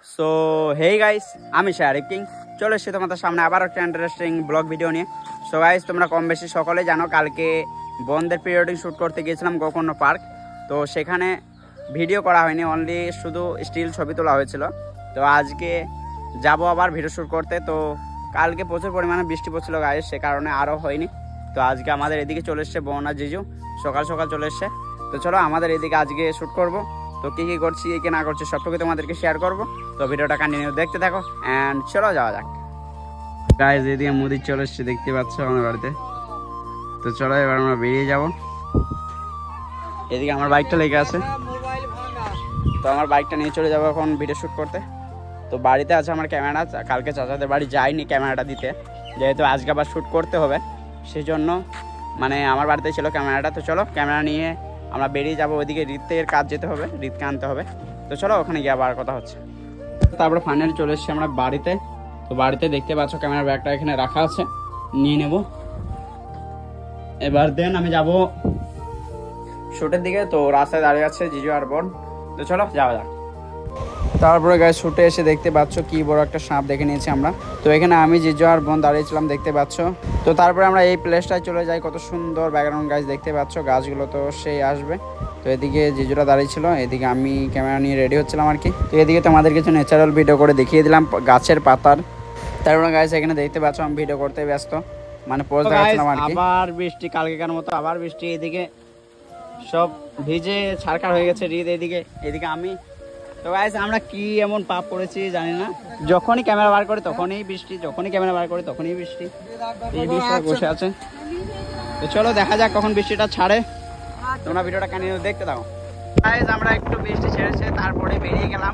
So hey guys, আমি শাহরিফ king চলে এসেছি তোমাদের সামনে আবার একটা ইন্টারেস্টিং ব্লগ ভিডিও নিয়ে। সো গাইস, তোমরা কম বেশি সকলে জানো কালকে বন্ধের প্রি ওয়েডিং শ্যুট করতে গিয়েছিলাম গোকর্ণ পার্ক। তো সেখানে ভিডিও করা হয়নি, অনলি শুধু স্টিল ছবি তোলা হয়েছিল। তো আজকে যাব আবার ভিডিও শ্যুট করতে। তো কালকে প্রচুর পরিমাণে বৃষ্টি পড়ছিল গাইস, সে কারণে আরও হয়নি। তো আজকে আমাদের এদিকে চলে এসছে বোন আর জিজু, সকাল সকাল চলে এসছে। তো চলো আমাদের এদিকে আজকে শ্যুট করব। তো কী কী করছি কি না করছি সবটুকু তোমাদেরকে শেয়ার করবো। তো ভিডিওটা কন্টিনিউ দেখতে থাকো অ্যান্ড চলো যাওয়া যাক। গাইস, এদিকে মুদি চলে এসছে, দেখতে পাচ্ছ আমার বাড়িতে। তো চলো এবার আমরা বেরিয়ে যাব। এদিকে আমার বাইকটা লেগে আছে, তো আমার বাইকটা নিয়ে চলে যাবো এখন ভিডিও শ্যুট করতে। তো বাড়িতে আছে আমার ক্যামেরা, কালকে চাচাদের বাড়ি যাইনি ক্যামেরাটা দিতে, যেহেতু আজকে আবার শ্যুট করতে হবে সেই জন্য মানে আমার বাড়িতে ছিল ক্যামেরাটা। তো চলো ক্যামেরা নিয়ে আমরা বেরিয়ে যাবো, ওইদিকে রিতের কাজ যেতে হবে, রিতকে আনতে হবে। তো চলো ওখানে গিয়ে আবার কথা হচ্ছে। তারপরে ফাইনালি চলে এসেছি আমরা বাড়িতে। তো বাড়িতে দেখতে পাচ্ছ ক্যামেরার ব্যাগটা এখানে রাখা আছে, নিয়ে নেব। এবার দেন আমি যাব শ্যুটের দিকে। তো রাস্তায় দাঁড়িয়ে আছে জিজু আর বোন। তো চলো যাওয়া যাক। তারপরে গায়ে শুটে এসে দেখতে পাচ্ছ কি বড় একটা সাপ দেখে নিয়েছি আমরা। তো এখানে আমি জিজু আর বোন দাঁড়িয়েছিলাম, দেখতে পাচ্ছ। তো তারপরে আমরা এই প্লেসটায় চলে যাই, কত সুন্দর ব্যাকগ্রাউন্ড গাছ দেখতে পাচ্ছ, গাছগুলো তো সেই আসবে। তো এদিকে জিজুরা দাঁড়িয়েছিল, এদিকে আমি ক্যামেরা নিয়ে রেডি হচ্ছিলাম আর কি। তো এদিকে তোমাদের কিছু ন্যাচারাল ভিডিও করে দেখিয়ে দিলাম গাছের পাতার। তারপরে গাছ এখানে দেখতে পাচ্ছ আমি ভিডিও করতে ব্যস্ত, মানে পোজ দেখাচ্ছিলাম আর কি। আবার বৃষ্টি, কালকেকার মতো আবার বৃষ্টি। এদিকে সব ভিজে ছাড়খাড় হয়ে গেছে রিদ, এদিকে আমি। তো গাইস, আমরা কি এমন পাপ করেছি জানি না, যখনই ক্যামেরা বার করি তখনই বৃষ্টি, যখনই ক্যামেরা বার করি তখনই বৃষ্টি। এই বৃষ্টিটা বসে আছে। তো চলো দেখা যাক কখন বৃষ্টিটা ছাড়ে, তোমরা ভিডিওটা কন্টিনিউ দেখতে থাকো। গাইস, আমরা একটু বৃষ্টি ছেড়েছে তারপরে বেরিয়ে গেলাম,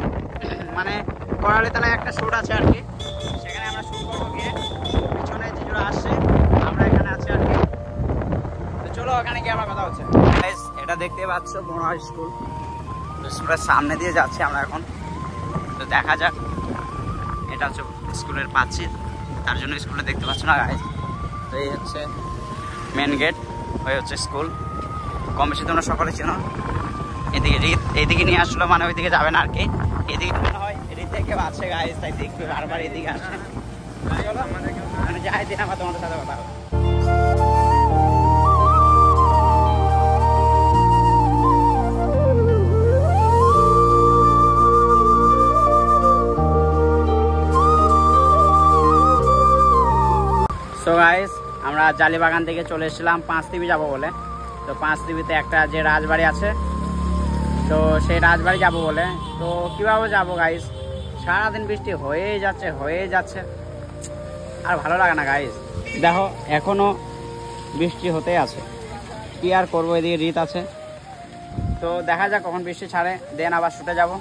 মানে করালিতলায় একটা শ্যুট আছে আর কি, সেখানে আমরা শ্যুট করবো গিয়ে। পিছনে জিজুরা আসছে, আমরা এখানে আছি আর কি। তো চলো ওখানে গিয়ে আমার কথা হচ্ছে। গাইস, এটা দেখতে পাচ্ছ বড় স্কুল, স্কুলের সামনে দিয়ে যাচ্ছি আমরা এখন। তো দেখা যাক, এটা হচ্ছে স্কুলের পাঁচিল, তার জন্য স্কুলে দেখতে পাচ্ছ না গাইস। তো এই হচ্ছে মেন গেট, ওই হচ্ছে স্কুল। কম বেশি তোমরা সকলে চেনো। এদিকে রিত এইদিকে নিয়ে আসলো, মানে ওইদিকে যাবে না আর কি। এদিকে মনে হয় রিত থেকে আছে গাইস, তাই দেখবে বারবার এদিকে আসে। মানে যাই দিন আমার তোমাদের সাথে কথা হবে। তো গাইস, আমরা জালিবাগান থেকে চলে এসেছিলাম পাঁচটিভি যাব বলে। তো পাঁচটিভিতে একটা যে রাজবাড়ি আছে, তো সেই রাজবাড়ি যাব বলে। তো কীভাবে যাব গাইস, সারাদিন বৃষ্টি হয়েই যাচ্ছে, আর ভালো লাগে না গাইস। দেখো এখনও বৃষ্টি হতেই আছে, কি আর করবো। এদিকে রিত আছে, তো দেখা যাক কখন বৃষ্টি ছাড়ে, দেন আবার শুটে যাব।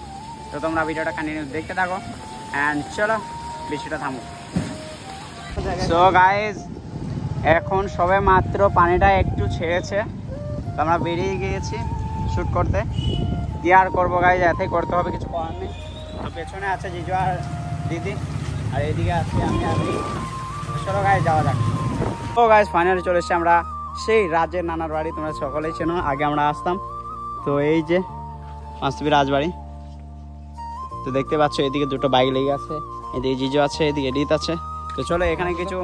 তো তোমরা ভিডিওটা কন্টিনিউ দেখতে থাকো অ্যান্ড চলো বৃষ্টিটা থামো। সো গাইস, এখন সবে মাত্র পানিটা একটু ছেড়েছে, তো আমরা বেরিয়ে গিয়েছি শ্যুট করতে। কি আর করবো গাইস, এতেই করতে হবে, কিছু করার নেই। তো পেছনে আছে জিজু আর দিদি, আর এদিকে আছি আমি আর রিত। চলো গাইস যাওয়া যাক। তো গাইস, ফাইনালি চলে এসেছি আমরা সেই রাজের নানার বাড়ি, তোমরা সকলেই চেনো, আগে আমরা আসতাম। তো এই যে পাঁচটিভি রাজবাড়ি। তো দেখতে পাচ্ছ এদিকে দুটো বাইক লেগে আছে, এদিকে জিজু আছে, এদিকে রিত আছে। তো চলো এখানে কিছু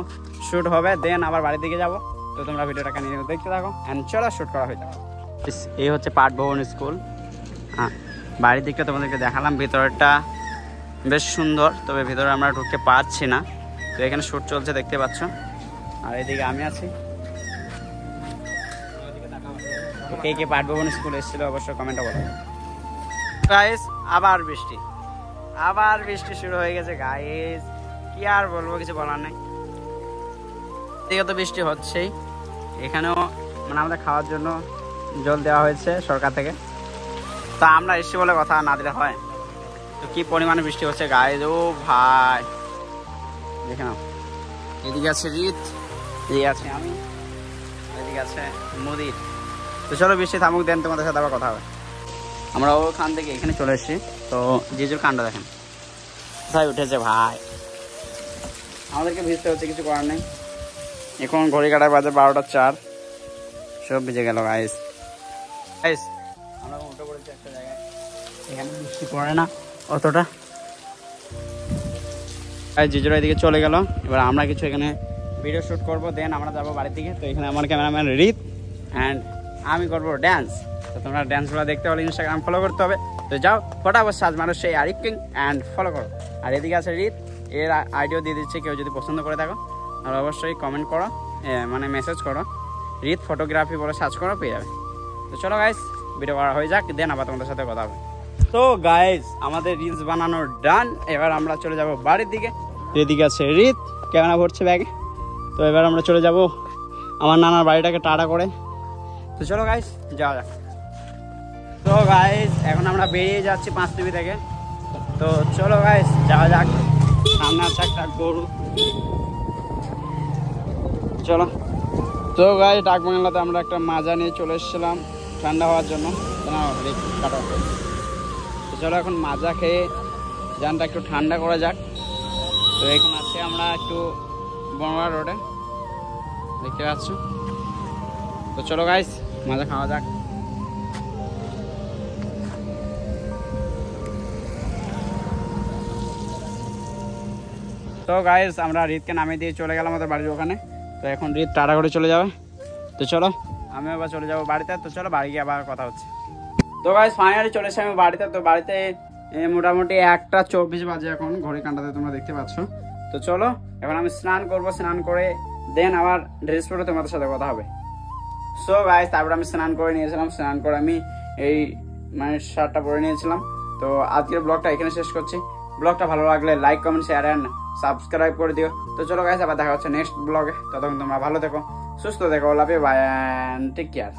শ্যুট হবে, দেন আবার বাড়ির দিকে যাবো। তো তোমরা ভিডিওটা কন্টিনিউ দেখতে থাকো অ্যান্ড চলো শ্যুট করা হয়ে যাবে। এই হচ্ছে পাঠভবন স্কুল। হ্যাঁ, বাড়ির দিকটা তোমাদেরকে দেখালাম, ভিতরটা বেশ সুন্দর, তবে ভিতরে আমরা ঢুকতে পারছি না। তো এখানে শ্যুট চলছে দেখতে পাচ্ছ, আর এদিকে আমি আছি। কে কে পাঠভবন স্কুল এসেছিল অবশ্যই কমেন্টে বলো। গাইস, আবার বৃষ্টি শুরু হয়ে গেছে গাইস, কি আর বলবো, কিছু বলার নেই। এদিকে তো বৃষ্টি হচ্ছেই, এখানেও মানে আমাদের খাওয়ার জন্য জল দেওয়া হয়েছে সরকার থেকে। তা আমরা এসছি বলে কথা, না দিলে হয়। তো কি পরিমাণে বৃষ্টি হচ্ছে গাইস, ও ভাই দেখে নাও। এদিকে আছে রিত, এদিকে আছে আমি, এদিকে আছে মুদির। তো চলো বৃষ্টি থামুক, দেন তোমাদের সাথে আবার কথা হবে। আমরা ওখান থেকে এখানে চলে এসেছি। তো জিজুর কাণ্ড দেখেন, কোথায় উঠেছে ভাই। আমাদেরকে ভিজতে হচ্ছে, কিছু করার নেই। এখন ঘড়ি কাটায় বাজে 12টা 4, সব ভিজে গেল গাইস। আমরা উঠে পড়েছি একটা জায়গায়, এখানে বৃষ্টি পড়ে না অতটা, জিজুরা এদিকে চলে গেল। এবার আমরা কিছু এখানে ভিডিও শ্যুট করবো, দেন আমরা যাবো বাড়ির দিকে। তো এখানে আমার ক্যামেরাম্যান রিত অ্যান্ড আমি করবো ড্যান্স। তো তোমরা ড্যান্সগুলো দেখতে হলে ইনস্টাগ্রাম ফলো করতে হবে। তো যাও ফটাফট সাজ মানুষ সেই আরিফ কিং অ্যান্ড ফলো করো। আর এদিকে আছে রিত, এর আইডিও দিয়ে দিচ্ছে, কেউ যদি পছন্দ করে থাকো আর অবশ্যই কমেন্ট করো, মানে মেসেজ করো, রিত ফটোগ্রাফি বলে সার্চ করো, পেয়ে যাবে। তো চলো গাইস ভিডিও করা হয়ে যাক, দেন আবার তোমাদের সাথে কথা হবে। তো গাইস আমাদের রিলস বানানো ডান। এবার আমরা চলে যাব বাড়ির দিকে। এদিকে আছে রিত, ক্যামেরা ভরছে ব্যাগে। তো এবার আমরা চলে যাব আমার নানার বাড়িটাকে টাটা করে। তো চলো গাইস যাওয়া যাক। তো গাইস এখন আমরা বেরিয়ে যাচ্ছি 5 টিভি থেকে। তো চলো গাইস যাওয়া যাক। সামনে আছে একটা গরু, চলো। তো গাইস ডাকবাংলাতে আমরা একটা মাজা নিয়ে চলে এসেছিলাম ঠান্ডা হওয়ার জন্য। তো চলো এখন মাজা খেয়ে জানটা একটু ঠান্ডা করা যাক। তো এখন আছি আমরা একটু বনগাঁ রোডে, দেখতে পাচ্ছ। তো চলো গাইস মাজা খাওয়া যাক। তো গাইস আমরা রিতকে নামিয়ে দিয়ে চলে গেলাম আমাদের বাড়ির ওখানে। তো এখন রিত টাটা করে চলে যাবে। তো চলো আমি আবার চলে যাবো বাড়িতে। তো চলো বাড়ি গিয়ে আবার কথা হচ্ছে। তো গাইস ফাইনালি চলে এসেছি আমি বাড়িতে। তো বাড়িতে মোটামুটি 1:24 বাজে এখন, ঘড়ি কাঁটাতে তোমরা দেখতে পাচ্ছ। তো চলো এখন আমি স্নান করবো, স্নান করে দেন আবার ড্রেস পরে তোমাদের সাথে কথা হবে। সো গাইস তারপর আমি স্নান করে নিয়েছিলাম, স্নান করে আমি এই মানে শার্টটা পরে নিয়েছিলাম। তো আজকের ব্লগটা এখানে শেষ করছি। ব্লগটা ভালো লাগলে like comment share and subscribe করে দিও। তো চলো গাইস আবার দেখা হচ্ছে নেক্সট ব্লগে। ততক্ষণ তোমরা ভালো থেকো, সুস্থ থেকো, love you, bye and take care.